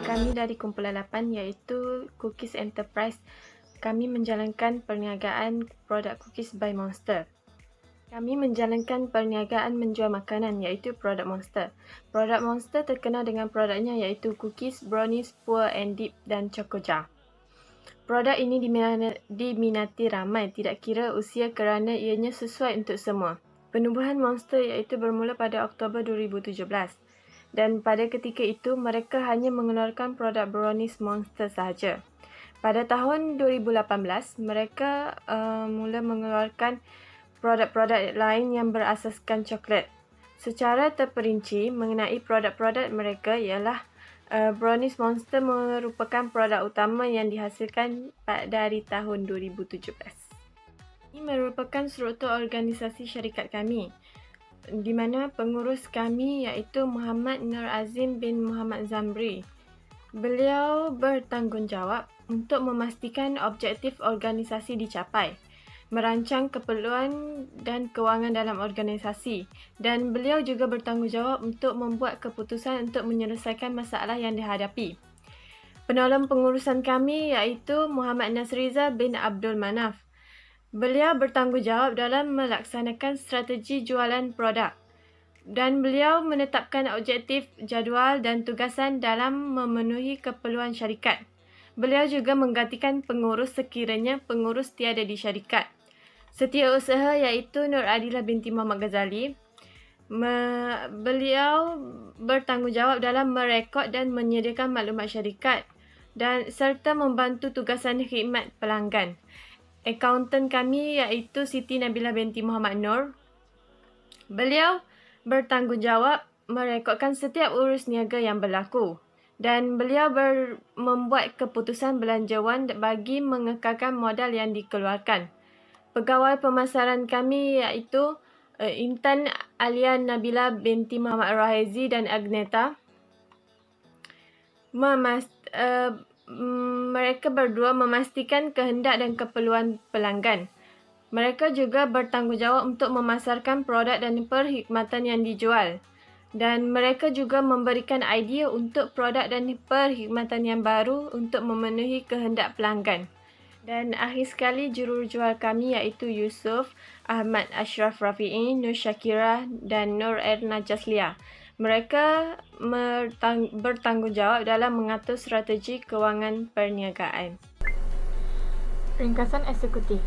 kami dari kumpulan 8 iaitu Cookies Enterprise. Kami menjalankan perniagaan produk cookies by Monster. Kami menjalankan perniagaan menjual makanan iaitu produk Monster. Produk Monster terkenal dengan produknya iaitu cookies, brownies, puer and dip dan chocoja. Produk ini diminati ramai, tidak kira usia kerana ianya sesuai untuk semua. Penubuhan Monster iaitu bermula pada Oktober 2017. Dan pada ketika itu, mereka hanya mengeluarkan produk brownies Monster sahaja. Pada tahun 2018, mereka mula mengeluarkan produk-produk lain yang berasaskan coklat. Secara terperinci mengenai produk-produk mereka ialah brownies Monster merupakan produk utama yang dihasilkan dari tahun 2017. Ini merupakan struktur organisasi syarikat kami, di mana pengurus kami iaitu Muhammad Nur Azim bin Muhammad Zamri. Beliau bertanggungjawab untuk memastikan objektif organisasi dicapai, merancang keperluan dan kewangan dalam organisasi, dan beliau juga bertanggungjawab untuk membuat keputusan untuk menyelesaikan masalah yang dihadapi. Penolong pengurusan kami iaitu Muhammad Nasriza bin Abdul Manaf. Beliau bertanggungjawab dalam melaksanakan strategi jualan produk dan beliau menetapkan objektif, jadual dan tugasan dalam memenuhi keperluan syarikat. Beliau juga menggantikan pengurus sekiranya pengurus tiada di syarikat. Setiausaha iaitu Nur Adilah binti Muhammad Ghazali. Beliau bertanggungjawab dalam merekod dan menyediakan maklumat syarikat dan serta membantu tugasan khidmat pelanggan. Akaunten kami iaitu Siti Nabilah binti Muhammad Nur. Beliau bertanggungjawab merekodkan setiap urus niaga yang berlaku dan beliau membuat keputusan belanjawan bagi mengekalkan modal yang dikeluarkan. Pegawai pemasaran kami iaitu Intan Alia Nabila binti Muhammad Rahaizi dan Agneta. Mereka berdua memastikan kehendak dan keperluan pelanggan. Mereka juga bertanggungjawab untuk memasarkan produk dan perkhidmatan yang dijual. Dan mereka juga memberikan idea untuk produk dan perkhidmatan yang baru untuk memenuhi kehendak pelanggan. Dan akhir sekali jurujual kami iaitu Yusuf, Ahmad Ashraf Rafi'i, Nur Syakira dan Nur Erna Jaslia. Mereka bertanggungjawab dalam mengatur strategi kewangan perniagaan. Ringkasan eksekutif.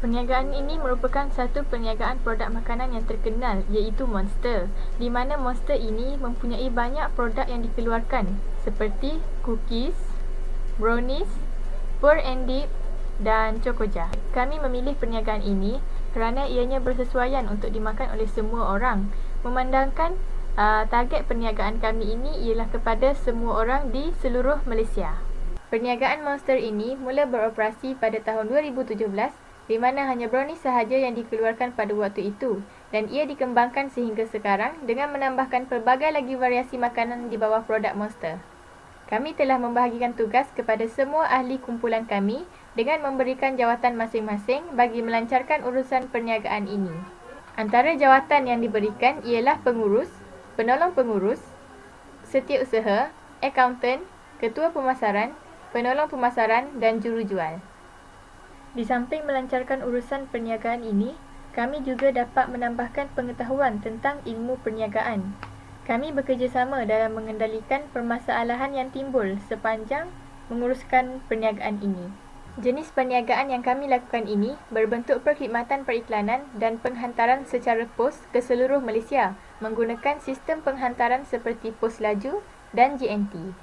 Perniagaan ini merupakan satu perniagaan produk makanan yang terkenal iaitu Monster, di mana Monster ini mempunyai banyak produk yang dikeluarkan seperti cookies, brownies, puer and dip dan chocoja. Kami memilih perniagaan ini kerana ianya bersesuaian untuk dimakan oleh semua orang, memandangkan target perniagaan kami ini ialah kepada semua orang di seluruh Malaysia. Perniagaan Monster ini mula beroperasi pada tahun 2017 di mana hanya brownies sahaja yang dikeluarkan pada waktu itu dan ia dikembangkan sehingga sekarang dengan menambahkan pelbagai lagi variasi makanan di bawah produk Monster. Kami telah membahagikan tugas kepada semua ahli kumpulan kami dengan memberikan jawatan masing-masing bagi melancarkan urusan perniagaan ini. Antara jawatan yang diberikan ialah pengurus, penolong pengurus, setiausaha, akaunten, ketua pemasaran, penolong pemasaran dan jurujual. Di samping melancarkan urusan perniagaan ini, kami juga dapat menambahkan pengetahuan tentang ilmu perniagaan. Kami bekerjasama dalam mengendalikan permasalahan yang timbul sepanjang menguruskan perniagaan ini. Jenis perniagaan yang kami lakukan ini berbentuk perkhidmatan periklanan dan penghantaran secara pos ke seluruh Malaysia menggunakan sistem penghantaran seperti pos laju dan GNT.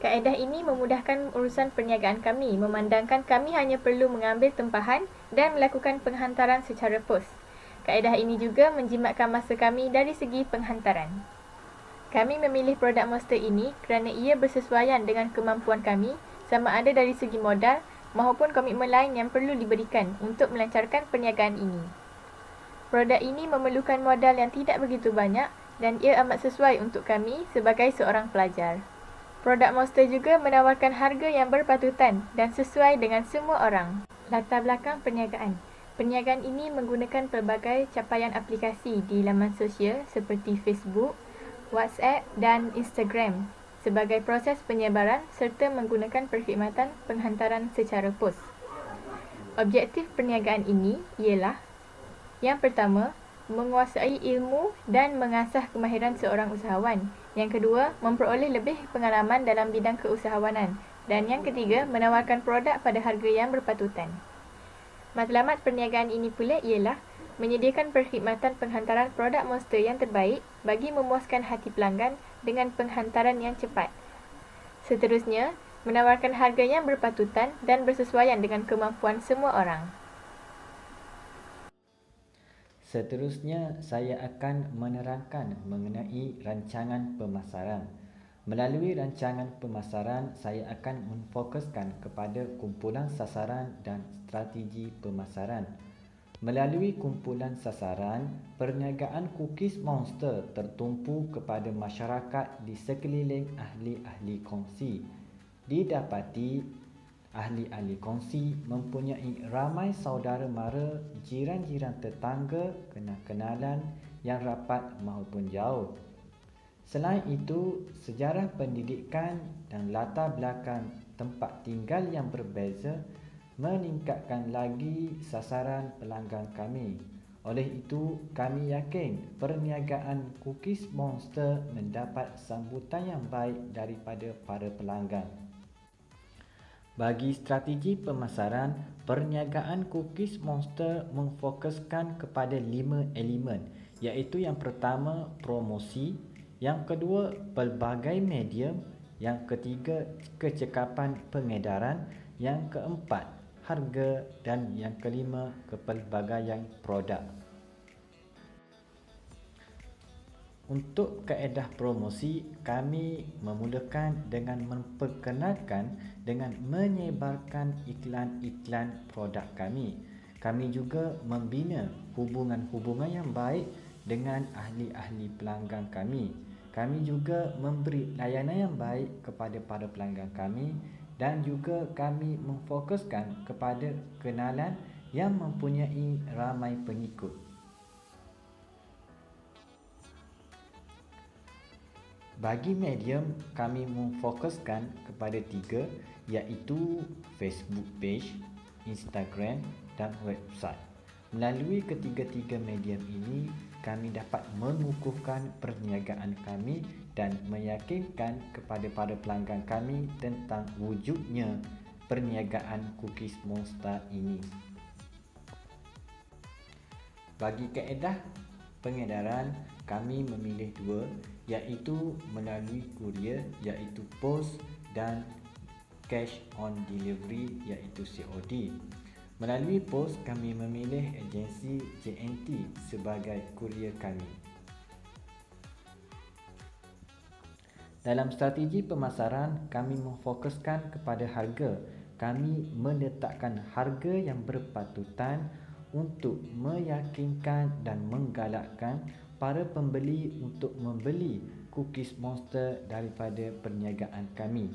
Kaedah ini memudahkan urusan perniagaan kami memandangkan kami hanya perlu mengambil tempahan dan melakukan penghantaran secara pos. Kaedah ini juga menjimatkan masa kami dari segi penghantaran. Kami memilih produk Monster ini kerana ia bersesuaian dengan kemampuan kami sama ada dari segi modal maupun komitmen lain yang perlu diberikan untuk melancarkan perniagaan ini. Produk ini memerlukan modal yang tidak begitu banyak dan ia amat sesuai untuk kami sebagai seorang pelajar. Produk Monster juga menawarkan harga yang berpatutan dan sesuai dengan semua orang. Latar belakang perniagaan. Perniagaan ini menggunakan pelbagai capaian aplikasi di laman sosial seperti Facebook, WhatsApp dan Instagram sebagai proses penyebaran serta menggunakan perkhidmatan penghantaran secara pos. Objektif perniagaan ini ialah: yang pertama, menguasai ilmu dan mengasah kemahiran seorang usahawan. Yang kedua, memperoleh lebih pengalaman dalam bidang keusahawanan. Dan yang ketiga, menawarkan produk pada harga yang berpatutan. Matlamat perniagaan ini pula ialah menyediakan perkhidmatan penghantaran produk Monster yang terbaik bagi memuaskan hati pelanggan dengan penghantaran yang cepat. Seterusnya, menawarkan harga yang berpatutan dan bersesuaian dengan kemampuan semua orang. Seterusnya, saya akan menerangkan mengenai rancangan pemasaran. Melalui rancangan pemasaran, saya akan memfokuskan kepada kumpulan sasaran dan strategi pemasaran. Melalui kumpulan sasaran, perniagaan Cookies Monster tertumpu kepada masyarakat di sekeliling ahli-ahli kongsi. Didapati, ahli-ahli kongsi mempunyai ramai saudara mara, jiran-jiran tetangga, kenal-kenalan yang rapat maupun jauh. Selain itu, sejarah pendidikan dan latar belakang tempat tinggal yang berbeza meningkatkan lagi sasaran pelanggan kami. Oleh itu, kami yakin perniagaan Cookies Monster mendapat sambutan yang baik daripada para pelanggan. Bagi strategi pemasaran, perniagaan Cookies Monster memfokuskan kepada 5 elemen, iaitu yang pertama, promosi, yang kedua, pelbagai medium, yang ketiga, kecekapan pengedaran, yang keempat, harga, dan yang kelima, kepelbagaian produk. Untuk kaedah promosi, kami memulakan dengan memperkenalkan dengan menyebarkan iklan-iklan produk kami. Kami juga membina hubungan-hubungan yang baik dengan ahli-ahli pelanggan kami. Kami juga memberi layanan yang baik kepada para pelanggan kami dan juga kami memfokuskan kepada kenalan yang mempunyai ramai pengikut. Bagi medium, kami memfokuskan kepada 3, iaitu Facebook page, Instagram dan website. Melalui ketiga-tiga medium ini, kami dapat mengukuhkan perniagaan kami dan meyakinkan kepada para pelanggan kami tentang wujudnya perniagaan Cookies Monster ini. Bagi kaedah pengedaran, kami memilih 2, iaitu melalui kurier, iaitu pos, dan cash on delivery, iaitu COD. Melalui pos, kami memilih agensi JNT sebagai kurier kami. Dalam strategi pemasaran, kami memfokuskan kepada harga. Kami meletakkan harga yang berpatutan untuk meyakinkan dan menggalakkan para pembeli untuk membeli Cookies Monster daripada perniagaan kami.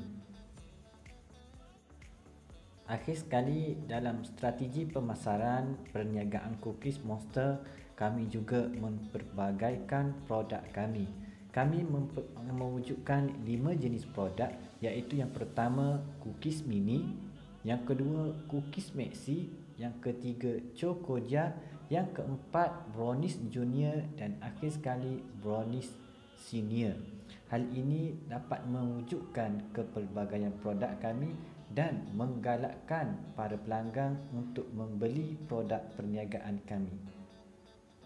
Akhir sekali, dalam strategi pemasaran perniagaan Cookies Monster, kami juga memperbagaikan produk kami. Kami mewujudkan 5 jenis produk, iaitu yang pertama Cookies Mini, yang kedua Cookies Maxi, yang ketiga Chocoja, yang keempat Brownies Junior dan akhir sekali Brownies Senior. Hal ini dapat mewujudkan kepelbagaian produk kami dan menggalakkan para pelanggan untuk membeli produk perniagaan kami.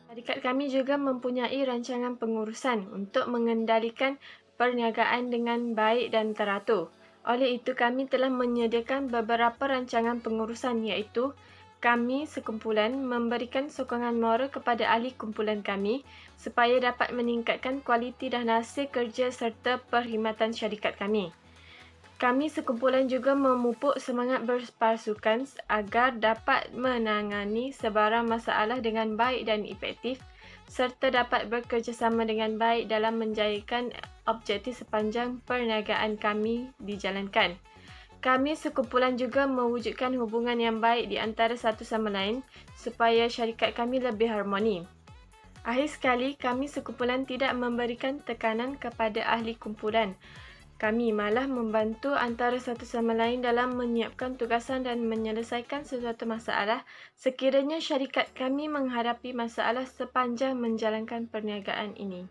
Syarikat kami juga mempunyai rancangan pengurusan untuk mengendalikan perniagaan dengan baik dan teratur. Oleh itu, kami telah menyediakan beberapa rancangan pengurusan, iaitu kami sekumpulan memberikan sokongan moral kepada ahli kumpulan kami supaya dapat meningkatkan kualiti dan hasil kerja serta perkhidmatan syarikat kami. Kami sekumpulan juga memupuk semangat berpasukan agar dapat menangani sebarang masalah dengan baik dan efektif serta dapat bekerjasama dengan baik dalam menjayakan objektif sepanjang perniagaan kami dijalankan. Kami sekumpulan juga mewujudkan hubungan yang baik di antara satu sama lain supaya syarikat kami lebih harmoni. Akhir sekali, kami sekumpulan tidak memberikan tekanan kepada ahli kumpulan. Kami malah membantu antara satu sama lain dalam menyiapkan tugasan dan menyelesaikan sesuatu masalah sekiranya syarikat kami menghadapi masalah sepanjang menjalankan perniagaan ini.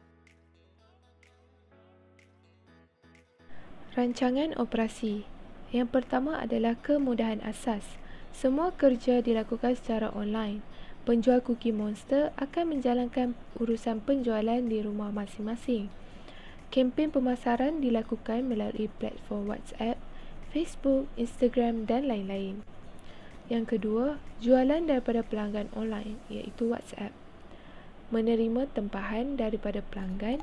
Rancangan operasi. Yang pertama adalah kemudahan asas. Semua kerja dilakukan secara online. Penjual Cookie Monster akan menjalankan urusan penjualan di rumah masing-masing. Kempen pemasaran dilakukan melalui platform WhatsApp, Facebook, Instagram dan lain-lain. Yang kedua, jualan daripada pelanggan online iaitu WhatsApp. Menerima tempahan daripada pelanggan.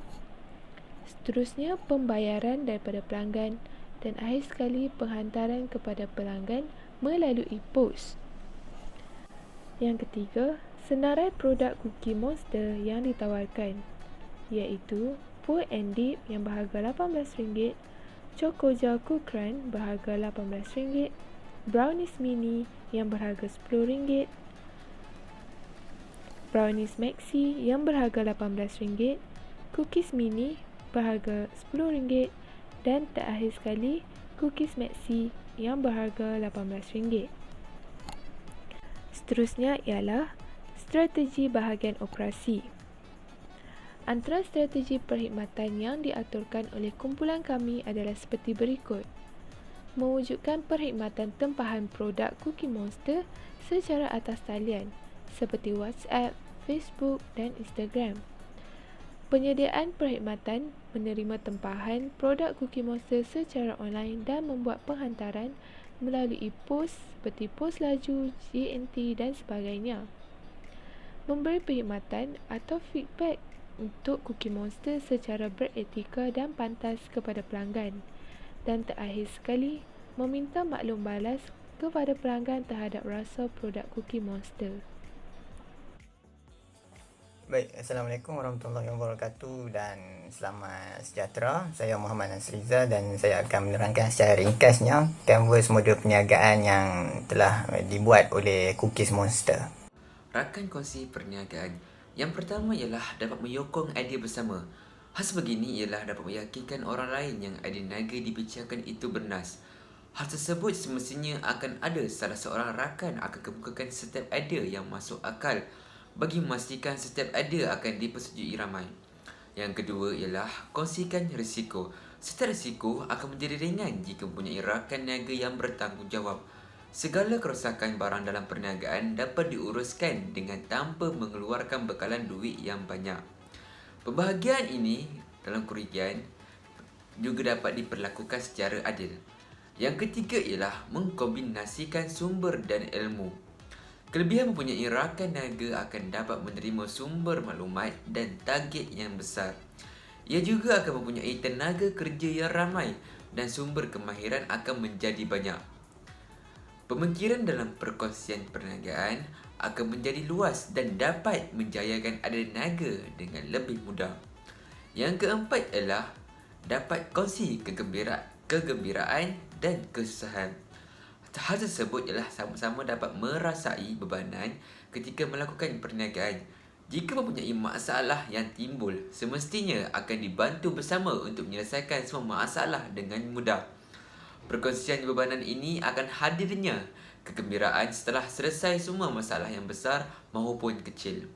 Seterusnya, pembayaran daripada pelanggan dan akhir sekali penghantaran kepada pelanggan melalui pos. Yang ketiga, senarai produk Cookie Monster yang ditawarkan iaitu Pull and Dip yang berharga RM18, Choco Jalku Crunch berharga RM18, Brownies Mini yang berharga RM10, Brownies Maxi yang berharga RM18, Cookies Mini berharga RM10 dan terakhir sekali Cookies Maxi yang berharga RM18. Seterusnya ialah strategi bahagian operasi. Antara strategi perkhidmatan yang diaturkan oleh kumpulan kami adalah seperti berikut. Mewujudkan perkhidmatan tempahan produk Cookie Monster secara atas talian seperti WhatsApp, Facebook dan Instagram. Penyediaan perkhidmatan menerima tempahan produk Cookie Monster secara online dan membuat penghantaran melalui pos seperti pos laju, JNT dan sebagainya. Memberi perkhidmatan atau feedback untuk Cookie Monster secara beretika dan pantas kepada pelanggan. Dan terakhir sekali, meminta maklum balas kepada pelanggan terhadap rasa produk Cookie Monster. Baik, Assalamualaikum warahmatullahi wabarakatuh dan selamat sejahtera. Saya Muhammad Nasriza dan saya akan menerangkan secara ringkasnya kanvas modul perniagaan yang telah dibuat oleh Cookies Monster. Rakan kongsi perniagaan. Yang pertama ialah dapat menyokong idea bersama. Hal sebegini ialah dapat meyakinkan orang lain yang idea niaga dibincangkan itu bernas. Hal tersebut semestinya akan ada salah seorang rakan akan kemukakan setiap idea yang masuk akal bagi memastikan setiap idea akan dipersetujui ramai. Yang kedua ialah kongsikan risiko. Setiap risiko akan menjadi ringan jika mempunyai rakan niaga yang bertanggungjawab. Segala kerosakan barang dalam perniagaan dapat diuruskan dengan tanpa mengeluarkan bekalan duit yang banyak. Pembahagian ini dalam kerugian juga dapat diperlakukan secara adil. Yang ketiga ialah mengkombinasikan sumber dan ilmu. Kelebihan mempunyai rakan niaga akan dapat menerima sumber maklumat dan target yang besar. Ia juga akan mempunyai tenaga kerja yang ramai dan sumber kemahiran akan menjadi banyak. Pemikiran dalam perkongsian perniagaan akan menjadi luas dan dapat menjayakan idea niaga dengan lebih mudah. Yang keempat ialah dapat kongsi kegembiraan dan kesusahan. Hal tersebut ialah sama-sama dapat merasai bebanan ketika melakukan perniagaan. Jika mempunyai masalah yang timbul, semestinya akan dibantu bersama untuk menyelesaikan semua masalah dengan mudah. Perkongsian bebanan ini akan hadirnya kegembiraan setelah selesai semua masalah yang besar maupun kecil.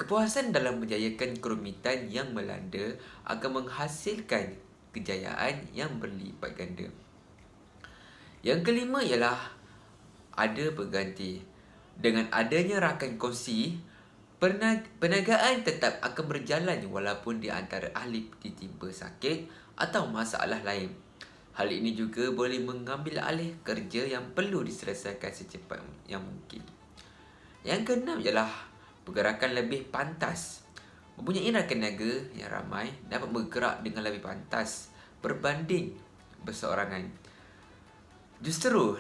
Kepuasan dalam menjayakan kerumitan yang melanda akan menghasilkan kejayaan yang berlipat ganda. Yang kelima ialah ada pengganti. Dengan adanya rakan kongsi, perniagaan tetap akan berjalan walaupun di antara ahli ditimpa sakit atau masalah lain. Hal ini juga boleh mengambil alih kerja yang perlu diselesaikan secepat yang mungkin. Yang keenam ialah pergerakan lebih pantas. Mempunyai rakan niaga yang ramai dapat bergerak dengan lebih pantas berbanding berseorangan. Justru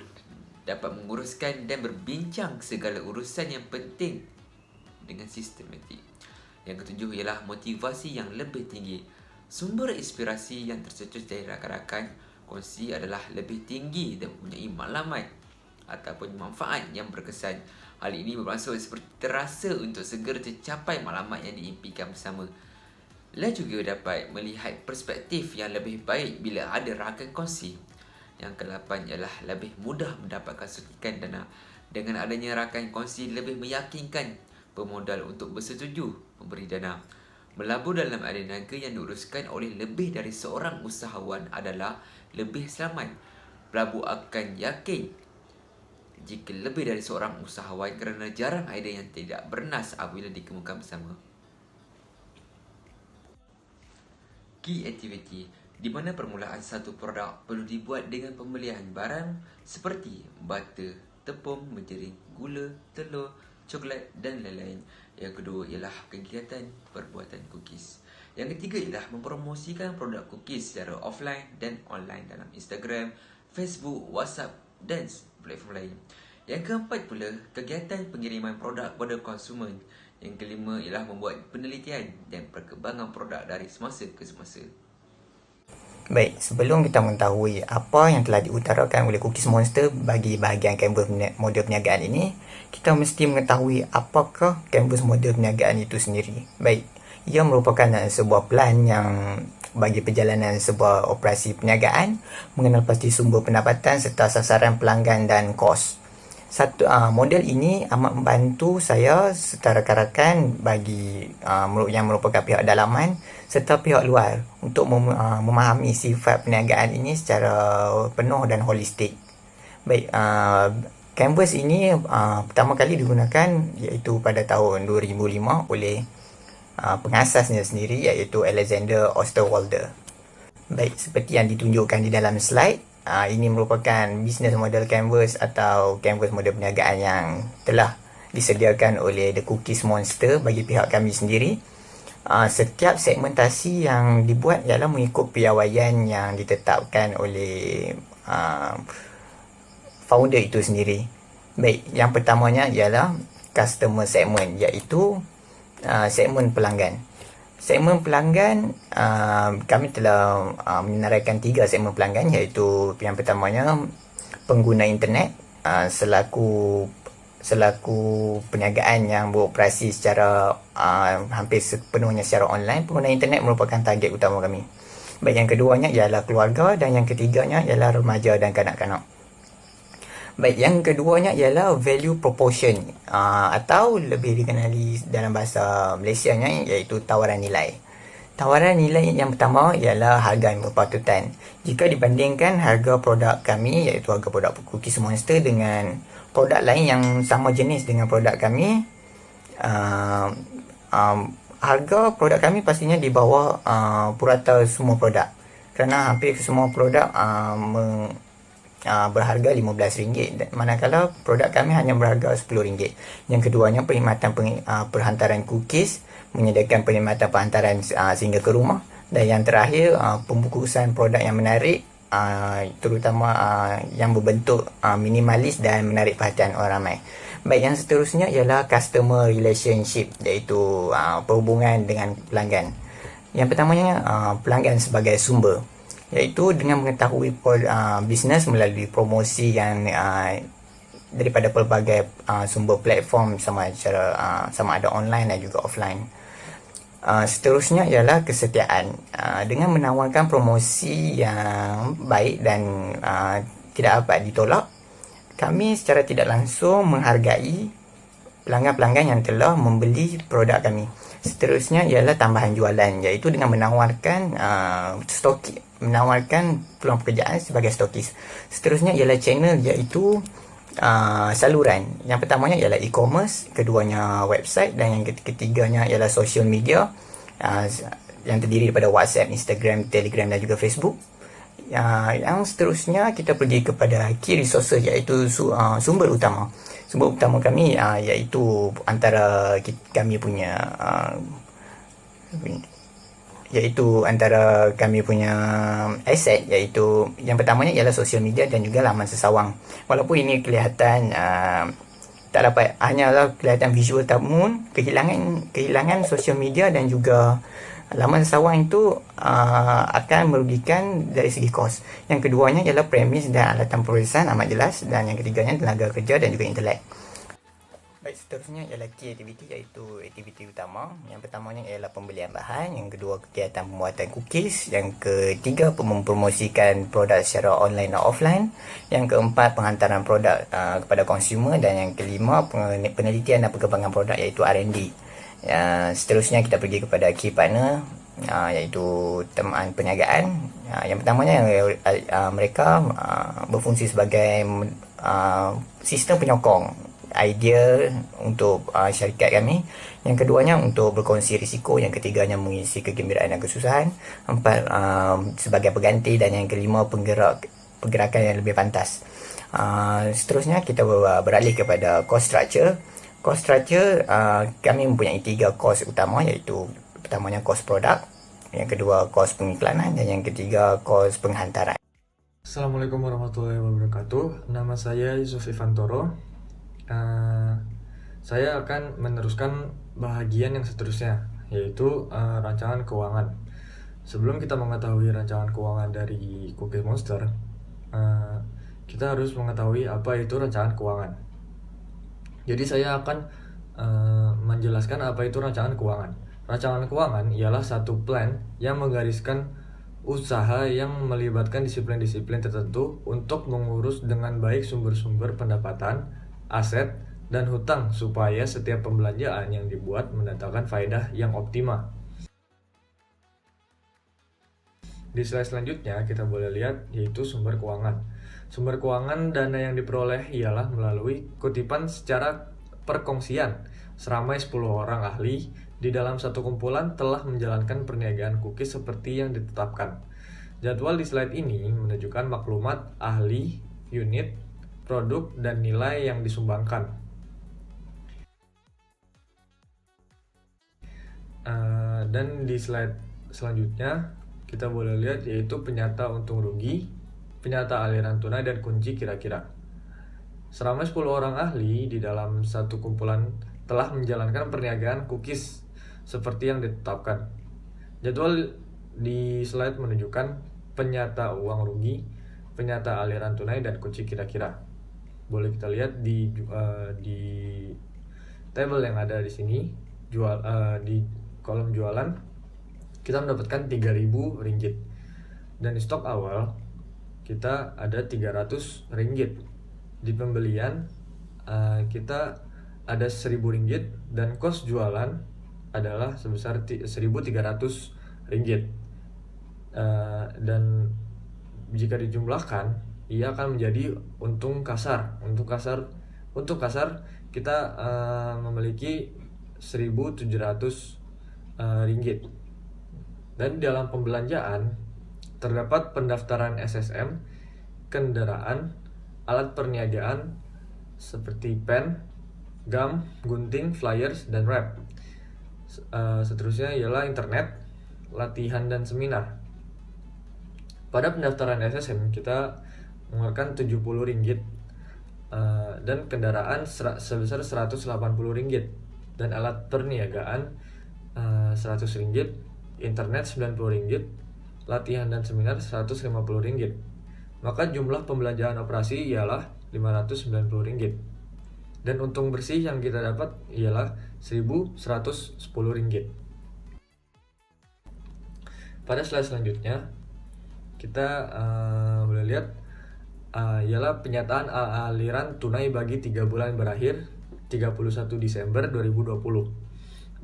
dapat menguruskan dan berbincang segala urusan yang penting dengan sistematik. Yang ketujuh ialah motivasi yang lebih tinggi. Sumber inspirasi yang tercetus dari rakan-rakan kongsi adalah lebih tinggi dan mempunyai maklumat ataupun manfaat yang berkesan. Hal ini bermaksud seperti terasa untuk segera tercapai maklumat yang diimpikan bersama. Anda juga dapat melihat perspektif yang lebih baik bila ada rakan kongsi. Yang ke-8 ialah lebih mudah mendapatkan suntikan dana. Dengan adanya rakan kongsi lebih meyakinkan pemodal untuk bersetuju memberi dana. Melabur dalam ada niaga yang diuruskan oleh lebih dari seorang usahawan adalah lebih selamat. Pelabur akan yakin jika lebih dari seorang usahawan kerana jarang idea yang tidak bernas apabila dikemukakan bersama. Key activity, di mana permulaan satu produk perlu dibuat dengan pembelian barang seperti butter, tepung, menjering, gula, telur, coklat dan lain-lain. Yang kedua ialah kegiatan perbuatan cookies. Yang ketiga ialah mempromosikan produk cookies secara offline dan online dalam Instagram, Facebook, WhatsApp dan platform lain. Yang keempat pula, kegiatan pengiriman produk kepada konsumen. Yang kelima ialah membuat penelitian dan perkembangan produk dari semasa ke semasa. Baik, sebelum kita mengetahui apa yang telah diutarakan oleh Cookies Monster bagi bahagian Canvas model perniagaan ini, kita mesti mengetahui apakah Canvas model perniagaan itu sendiri. Baik, ia merupakan sebuah plan yang bagi perjalanan sebuah operasi perniagaan, mengenal pasti sumber pendapatan serta sasaran pelanggan dan kos. Model ini amat membantu saya serta rakan-rakan bagi yang merupakan pihak dalaman serta pihak luar untuk memahami sifat perniagaan ini secara penuh dan holistik. Baik, Canvas ini pertama kali digunakan iaitu pada tahun 2005 oleh pengasasnya sendiri iaitu Alexander Osterwalder. Baik, seperti yang ditunjukkan di dalam slide, ini merupakan business model Canvas atau Canvas model perniagaan yang telah disediakan oleh The Cookies Monster bagi pihak kami sendiri. Setiap segmentasi yang dibuat ialah mengikut piawaian yang ditetapkan oleh founder itu sendiri. Baik, yang pertamanya ialah customer segment, iaitu segmen pelanggan. Segmen pelanggan, kami telah menyenaraikan 3 segmen pelanggan, iaitu yang pertamanya pengguna internet selaku perniagaan yang beroperasi secara hampir sepenuhnya secara online. Pengguna internet merupakan target utama kami. Baik, yang keduanya ialah keluarga dan yang ketiganya ialah remaja dan kanak-kanak. Baik, yang keduanya ialah value proportion atau lebih dikenali dalam bahasa Malaysianya iaitu tawaran nilai. Tawaran nilai yang pertama ialah harga yang berpatutan. Jika dibandingkan harga produk kami iaitu harga produk Cookies Monster dengan produk lain yang sama jenis dengan produk kami, harga produk kami pastinya di bawah purata semua produk. Kerana hampir semua produk berharga RM15, manakala produk kami hanya berharga RM10. Yang keduanya, perkhidmatan perhantaran cookies, menyediakan perkhidmatan perhantaran sehingga ke rumah. Dan yang terakhir, pembungkusan produk yang menarik, terutama yang berbentuk minimalis dan menarik perhatian orang ramai. Baik, yang seterusnya ialah customer relationship, iaitu perhubungan dengan pelanggan. Yang pertamanya, pelanggan sebagai sumber, iaitu dengan mengetahui bisnes melalui promosi yang daripada pelbagai sumber platform sama ada online dan juga offline. Seterusnya ialah kesetiaan, dengan menawarkan promosi yang baik dan tidak dapat ditolak. Kami secara tidak langsung menghargai pelanggan-pelanggan yang telah membeli produk kami. Seterusnya ialah tambahan jualan, iaitu dengan menawarkan peluang pekerjaan sebagai stokis. Seterusnya ialah channel, iaitu saluran. Yang pertamanya ialah e-commerce, keduanya website dan yang ketiganya ialah social media yang terdiri daripada WhatsApp, Instagram, Telegram dan juga Facebook. Yang seterusnya kita pergi kepada key resources, iaitu sumber utama. Sumber utama kami iaitu antara kami punya aset, iaitu yang pertamanya ialah sosial media dan juga laman sesawang. Walaupun ini kelihatan tak dapat, hanyalah kelihatan visual, namun kehilangan sosial media dan juga laman sesawang itu akan merugikan dari segi kos. Yang keduanya ialah premis dan alatan penulisan amat jelas, dan yang ketiganya tenaga kerja dan juga intelek. Baik, seterusnya ialah key activity, iaitu aktiviti utama. Yang pertamanya ialah pembelian bahan, yang kedua kegiatan pembuatan cookies, yang ketiga mempromosikan produk secara online dan offline, yang keempat penghantaran produk kepada konsumer, dan yang kelima penelitian dan pengembangan produk, iaitu R&D. Seterusnya kita pergi kepada key partner, iaitu teman perniagaan. Yang pertamanya mereka berfungsi sebagai sistem penyokong idea untuk syarikat kami. Yang keduanya untuk berkongsi risiko, yang ketiganya mengisi kegembiraan dan kesusahan, empat sebagai pengganti, dan yang kelima pergerakan yang lebih pantas. Seterusnya kita beralih kepada cost structure. Cost structure, kami mempunyai 3 cost utama, iaitu pertamanya cost produk, yang kedua cost pengiklanan, dan yang ketiga cost penghantaran. Assalamualaikum warahmatullahi wabarakatuh. Nama saya Yusuf Ivantoro. Saya akan meneruskan bahagian yang seterusnya, yaitu rancangan keuangan. Sebelum kita mengetahui rancangan keuangan dari Cookies Monster, kita harus mengetahui apa itu rancangan keuangan. Jadi saya akan menjelaskan apa itu rancangan keuangan. Rancangan keuangan ialah satu plan yang menggariskan usaha yang melibatkan disiplin-disiplin tertentu untuk mengurus dengan baik sumber-sumber pendapatan, aset, dan hutang supaya setiap pembelanjaan yang dibuat mendatangkan faedah yang optimal. Di slide selanjutnya kita boleh lihat yaitu sumber keuangan. Sumber keuangan dana yang diperoleh ialah melalui kutipan secara perkongsian. Seramai 10 orang ahli di dalam satu kumpulan telah menjalankan perniagaan cookies seperti yang ditetapkan. Jadwal di slide ini menunjukkan maklumat ahli, unit, produk, dan nilai yang disumbangkan. Dan di slide selanjutnya kita boleh lihat yaitu penyata untung rugi, penyata aliran tunai, dan kunci kira-kira. Seramai 10 orang ahli di dalam satu kumpulan telah menjalankan perniagaan cookies seperti yang ditetapkan. Jadwal di slide menunjukkan penyata uang rugi, penyata aliran tunai, dan kunci kira-kira. Boleh kita lihat di tabel yang ada di sini, di kolom jualan kita mendapatkan 3.000 ringgit, dan di stok awal kita ada 300 ringgit. Di pembelian kita ada 1.000 ringgit, dan kos jualan adalah sebesar 1.300 ringgit. Dan jika dijumlahkan ia akan menjadi untung kasar. Untung kasar kita memiliki 1.700 ringgit. Dan dalam pembelanjaan terdapat pendaftaran SSM, kendaraan, alat perniagaan seperti pen, gum, gunting, flyers, dan wrap. Seterusnya ialah internet, latihan, dan seminar. Pada pendaftaran SSM kita mengeluarkan 70 ringgit, dan kendaraan sebesar 180 ringgit, dan alat perniagaan 100 ringgit, internet 90 ringgit, latihan dan seminar 150 ringgit. Maka jumlah pembelanjaan operasi ialah 590 ringgit. Dan untung bersih yang kita dapat ialah 1.110 ringgit. Pada slide selanjutnya kita boleh lihat ialah penyataan aliran tunai bagi 3 bulan berakhir 31 Desember 2020.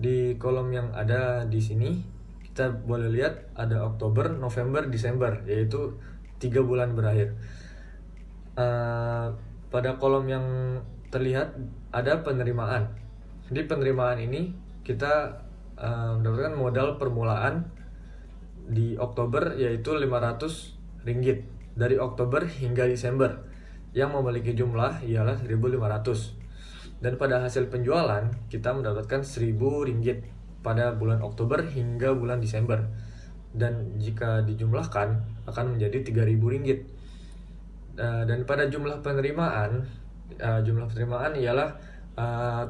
Di kolom yang ada di sini kita boleh lihat ada Oktober, November, Desember, yaitu 3 bulan berakhir. Pada kolom yang terlihat ada penerimaan. Di penerimaan ini kita mendapatkan modal permulaan di Oktober yaitu 500 ringgit dari Oktober hingga Desember, yang memiliki jumlah ialah 1.500. Dan pada hasil penjualan kita mendapatkan 1.000 ringgit pada bulan Oktober hingga bulan Desember, dan jika dijumlahkan akan menjadi 3.000 ringgit. Dan pada jumlah penerimaan ialah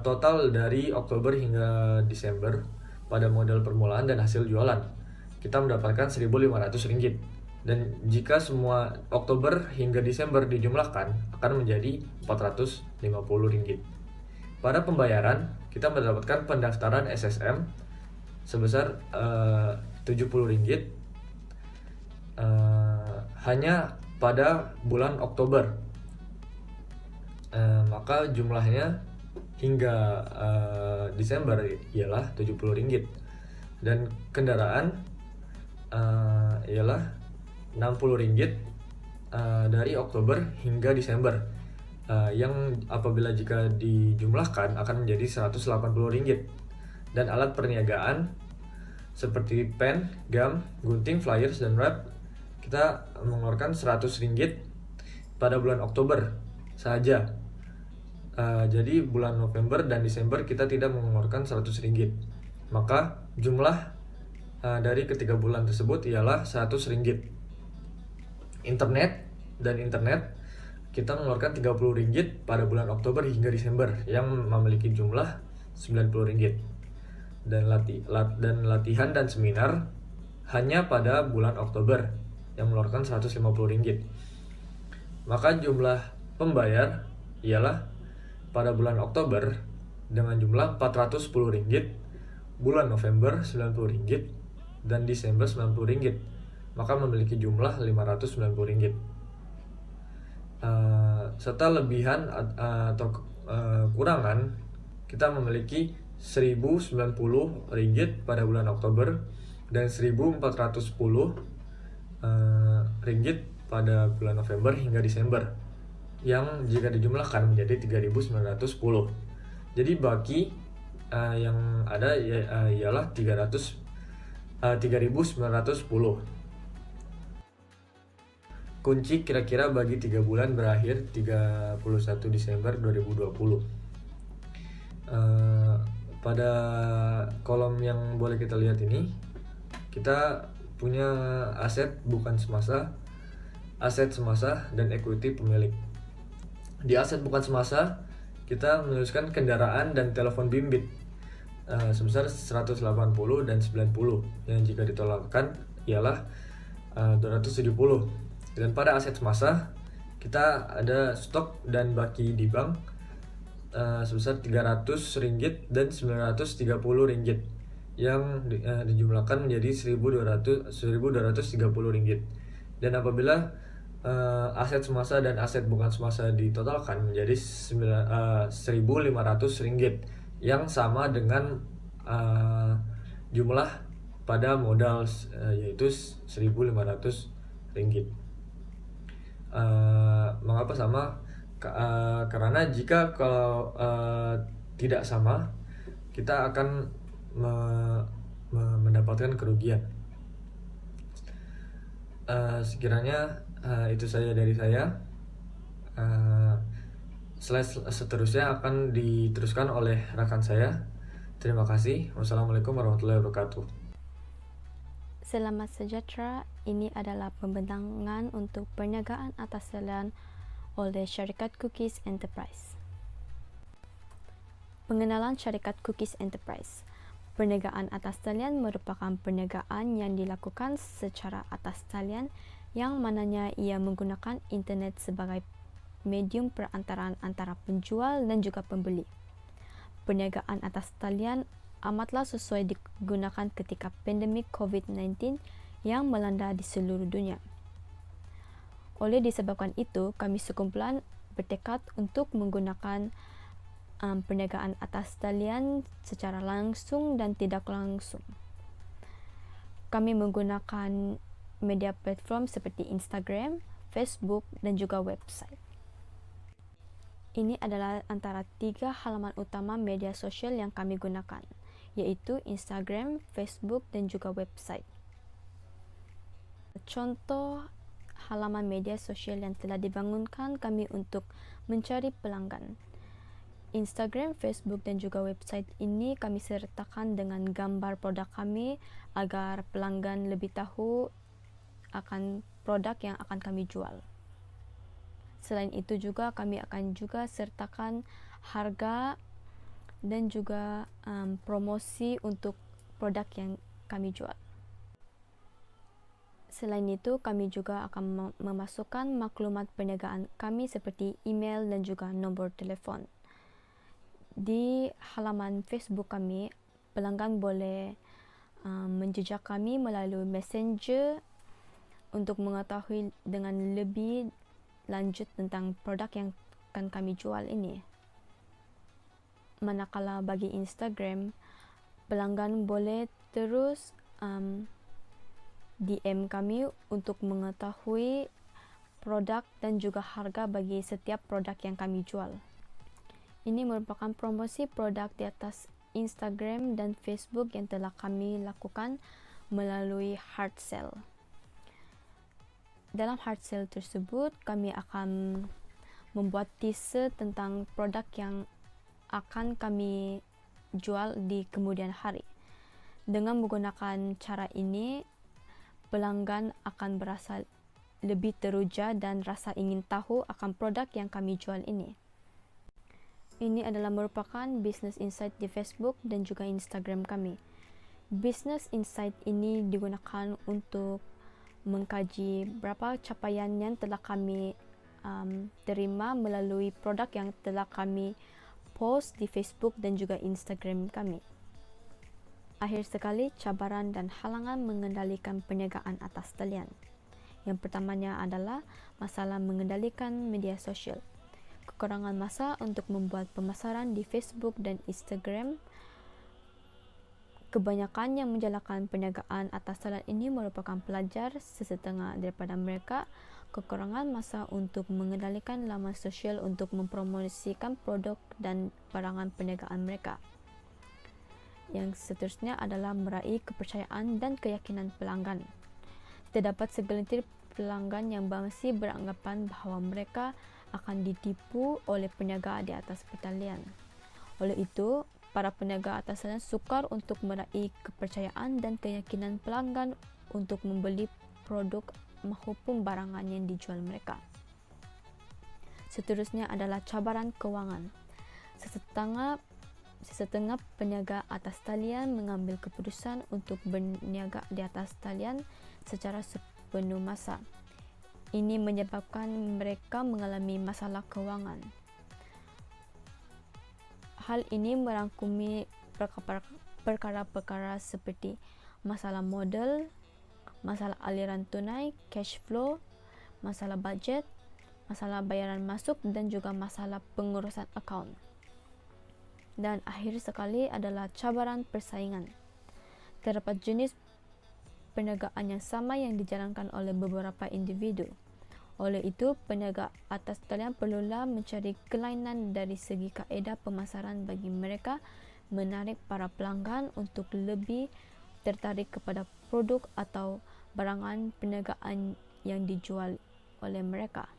total dari Oktober hingga Desember pada modal permulaan dan hasil jualan kita mendapatkan 1.500 ringgit. Dan jika semua Oktober hingga Desember dijumlahkan akan menjadi 450 ringgit. pada pembayaran kita mendapatkan pendaftaran SSM sebesar Rp70 hanya pada bulan Oktober. Maka jumlahnya hingga Desember ialah Rp70 dan kendaraan ialah Rp60 dari Oktober hingga Desember, yang apabila jika dijumlahkan akan menjadi Rp180. Dan alat perniagaan seperti pen, gam, gunting, flyers, dan wrap kita mengeluarkan Rp100 pada bulan Oktober saja. Jadi bulan November dan Desember kita tidak mengeluarkan Rp100. Maka jumlah dari ketiga bulan tersebut ialah Rp100. Internet kita mengeluarkan Rp30 pada bulan Oktober hingga Desember, yang memiliki jumlah Rp90. Dan latihan dan seminar hanya pada bulan Oktober yang mengeluarkan Rp150. Maka jumlah pembayar ialah pada bulan Oktober dengan jumlah Rp410, bulan November Rp90, dan Desember Rp90. Maka memiliki jumlah Rp590. Serta lebihan atau kurangan, kita memiliki Rp1.090 pada bulan Oktober dan Rp1.410 pada bulan November hingga Desember, yang jika dijumlahkan menjadi Rp3.910. Jadi baki yang ada ialah Rp3.910. Kunci kira-kira bagi 3 bulan berakhir 31 Desember 2020. Pada kolom yang boleh kita lihat ini, kita punya aset bukan semasa, aset semasa, dan equity pemilik. Di aset bukan semasa, kita menuliskan kendaraan dan telepon bimbit sebesar 180 dan 90, yang jika ditolakkan ialah 270. Dan pada aset semasa, kita ada stok dan baki di bank sebesar Rp300 dan Rp930, yang dijumlahkan menjadi Rp1.230. Dan apabila aset semasa dan aset bukan semasa ditotalkan menjadi Rp1.500, yang sama dengan jumlah pada modal yaitu Rp1.500. Mengapa sama? Karena jika kalau tidak sama, kita akan mendapatkan kerugian. Sekiranya itu saja dari saya. Slide seterusnya akan diteruskan oleh rekan saya. Terima kasih. Wassalamualaikum warahmatullahi wabarakatuh. Selamat sejahtera, ini adalah pembentangan untuk perniagaan atas talian oleh syarikat Cookies Enterprise. Pengenalan syarikat Cookies Enterprise. Perniagaan atas talian merupakan perniagaan yang dilakukan secara atas talian, yang mananya ia menggunakan internet sebagai medium perantaraan antara penjual dan juga pembeli. Perniagaan atas talian amatlah sesuai digunakan ketika pandemik COVID-19 yang melanda di seluruh dunia. Oleh disebabkan itu, kami sekumpulan bertekad untuk menggunakan perniagaan atas talian secara langsung dan tidak langsung. Kami menggunakan media platform seperti Instagram, Facebook, dan juga website. Ini adalah antara 3 halaman utama media sosial yang kami gunakan, yaitu Instagram, Facebook, dan juga website. Contoh halaman media sosial yang telah dibangunkan kami untuk mencari pelanggan. Instagram, Facebook, dan juga website ini kami sertakan dengan gambar produk kami agar pelanggan lebih tahu akan produk yang akan kami jual. Selain itu juga kami akan juga sertakan harga dan juga promosi untuk produk yang kami jual. Selain itu, kami juga akan memasukkan maklumat perniagaan kami seperti email dan juga nombor telefon. Di halaman Facebook kami, pelanggan boleh menjejak kami melalui Messenger untuk mengetahui dengan lebih lanjut tentang produk yang akan kami jual ini. Manakala bagi Instagram, pelanggan boleh terus DM kami untuk mengetahui produk dan juga harga bagi setiap produk yang kami jual. Ini merupakan promosi produk di atas Instagram dan Facebook yang telah kami lakukan melalui hard sale. Dalam hard sale tersebut, kami akan membuat teaser tentang produk yang akan kami jual di kemudian hari. Dengan menggunakan cara ini, pelanggan akan berasa lebih teruja dan rasa ingin tahu akan produk yang kami jual ini. Ini adalah merupakan business insight di Facebook dan juga Instagram kami. Business insight ini digunakan untuk mengkaji berapa capaian yang telah kami terima melalui produk yang telah kami post di Facebook dan juga Instagram kami. Akhir sekali, cabaran dan halangan mengendalikan perniagaan atas talian. Yang pertamanya adalah masalah mengendalikan media sosial. Kekurangan masa untuk membuat pemasaran di Facebook dan Instagram. Kebanyakan yang menjalankan perniagaan atas talian ini merupakan pelajar, sesetengah daripada mereka kekurangan masa untuk mengendalikan laman sosial untuk mempromosikan produk dan barangan perniagaan mereka. Yang seterusnya adalah meraih kepercayaan dan keyakinan pelanggan. Terdapat segelintir pelanggan yang masih beranggapan bahawa mereka akan ditipu oleh peniaga di atas pertalian. Oleh itu, para peniaga atas talian sukar untuk meraih kepercayaan dan keyakinan pelanggan untuk membeli produk maupun barangan yang dijual mereka. Seterusnya adalah cabaran kewangan. Sesetengah peniaga atas talian mengambil keputusan untuk berniaga di atas talian secara sepenuh masa. Ini menyebabkan mereka mengalami masalah kewangan. Hal ini merangkumi perkara-perkara seperti masalah modal, masalah aliran tunai, cash flow, masalah budget, masalah bayaran masuk dan juga masalah pengurusan akaun. Dan akhir sekali adalah cabaran persaingan. Terdapat jenis perniagaan yang sama yang dijalankan oleh beberapa individu. Oleh itu, peniaga atas talian perlulah mencari kelainan dari segi kaedah pemasaran bagi mereka menarik para pelanggan untuk lebih tertarik kepada produk atau barangan perniagaan yang dijual oleh mereka.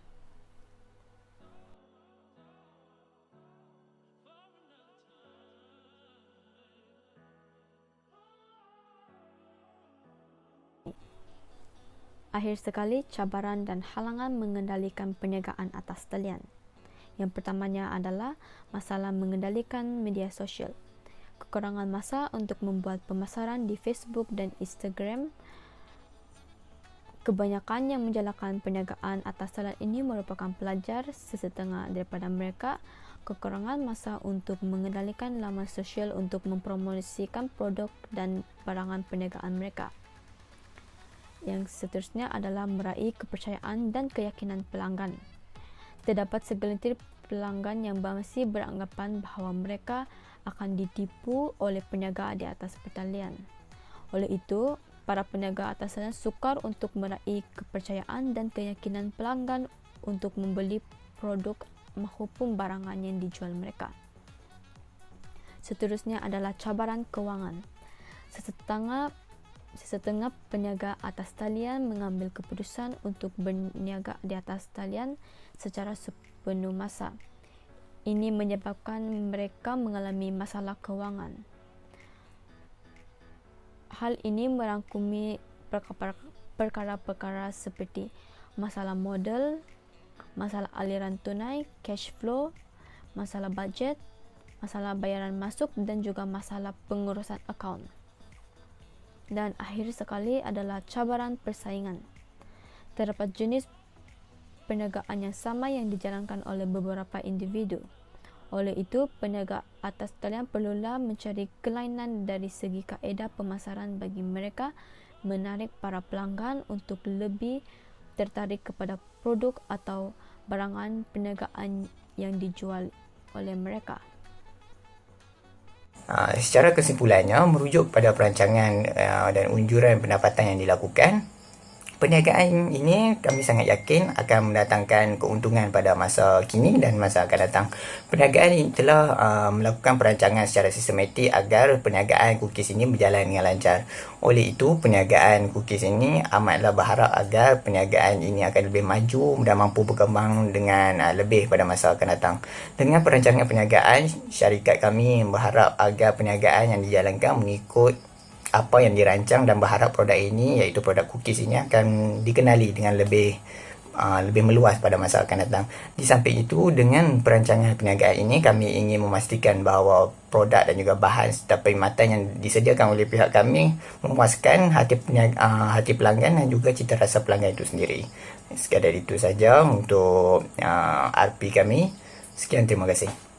Akhir sekali, cabaran dan halangan mengendalikan perniagaan atas talian. Yang pertamanya adalah masalah mengendalikan media sosial. Kekurangan masa untuk membuat pemasaran di Facebook dan Instagram. Kebanyakan yang menjalankan perniagaan atas talian ini merupakan pelajar, sesetengah daripada mereka kekurangan masa untuk mengendalikan laman sosial untuk mempromosikan produk dan barangan perniagaan mereka. Yang seterusnya adalah meraih kepercayaan dan keyakinan pelanggan. Terdapat segelintir pelanggan yang masih beranggapan bahawa mereka akan ditipu oleh peniaga di atas pertalian. Oleh itu, para peniaga atas talian sukar untuk meraih kepercayaan dan keyakinan pelanggan untuk membeli produk maupun barangan yang dijual mereka. Seterusnya adalah cabaran kewangan. Sesetengah peniaga atas talian mengambil keputusan untuk berniaga di atas talian secara sepenuh masa. Ini menyebabkan mereka mengalami masalah kewangan. Hal ini merangkumi perkara-perkara seperti masalah modal, masalah aliran tunai, cash flow, masalah budget, masalah bayaran masuk dan juga masalah pengurusan akaun. Dan akhir sekali adalah cabaran persaingan. Terdapat jenis perniagaan yang sama yang dijalankan oleh beberapa individu. Oleh itu, peniaga atas talian perlulah mencari kelainan dari segi kaedah pemasaran bagi mereka menarik para pelanggan untuk lebih tertarik kepada produk atau barangan perniagaan yang dijual oleh mereka. Secara kesimpulannya, merujuk pada perancangan dan unjuran pendapatan yang dilakukan, perniagaan ini kami sangat yakin akan mendatangkan keuntungan pada masa kini dan masa akan datang. Perniagaan ini telah melakukan perancangan secara sistematik agar perniagaan cookies ini berjalan dengan lancar. Oleh itu, perniagaan cookies ini amatlah berharap agar perniagaan ini akan lebih maju dan mampu berkembang dengan lebih pada masa akan datang. Dengan perancangan perniagaan, syarikat kami berharap agar perniagaan yang dijalankan mengikut apa yang dirancang dan berharap produk ini, iaitu produk cookies ini, akan dikenali dengan lebih meluas pada masa akan datang. Di samping itu, dengan perancangan perniagaan ini, kami ingin memastikan bahawa produk dan juga bahan serta perkhidmatan yang disediakan oleh pihak kami memuaskan hati pelanggan dan juga cita rasa pelanggan itu sendiri. Sekadar itu saja untuk RP kami. Sekian, terima kasih.